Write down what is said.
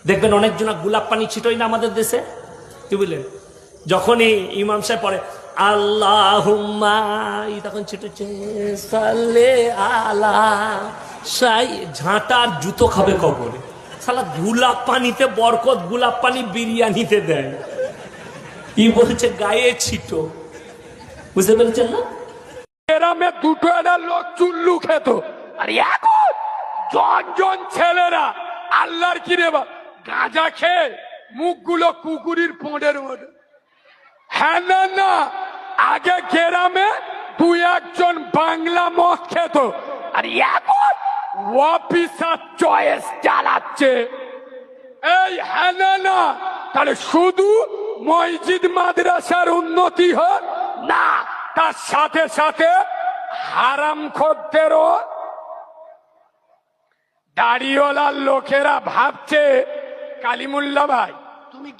দেখবেন অনেকজন গোলাপ পানি ছিটোই না আমাদের দেশে, কি বললেন? যখনই ইমাম সাহেব পড়ে আল্লাহুম্মা, তখন ছিটেছে সাল্লে আলা সাই, ঝাঁটার জুতো খাবে কবরে। শালা গোলাপ পানিতে বরকত, গোলাপ পানি বিরিয়ানিতে দেয়। কি বলছে গায়ে ছিটো, বুঝতে পেরেছেন না? গ্রামে দুটো একটা লোক চুল্লু খেত, আর এখন জন জন ছেলেরা আল্লাহর কিরে গাঁজা খেয়ে মুখগুলো কুকুরির পোঁড়ের মতো। হ্যাঁ না না, আগে গ্রামে দুই একজন বাংলা মদ খেত, আর এখন অফিসার চয়েস চালাচ্ছে। এই হ্যাঁ না না, তাহলে শুধু মসজিদ মাদ্রাসার উন্নতি হয় না, তার সাথে সাথে হারামখোরদেরও। দাড়িওয়ালার লোকেরা ভাবছে কালিমুল্লাহ ভাই তুমি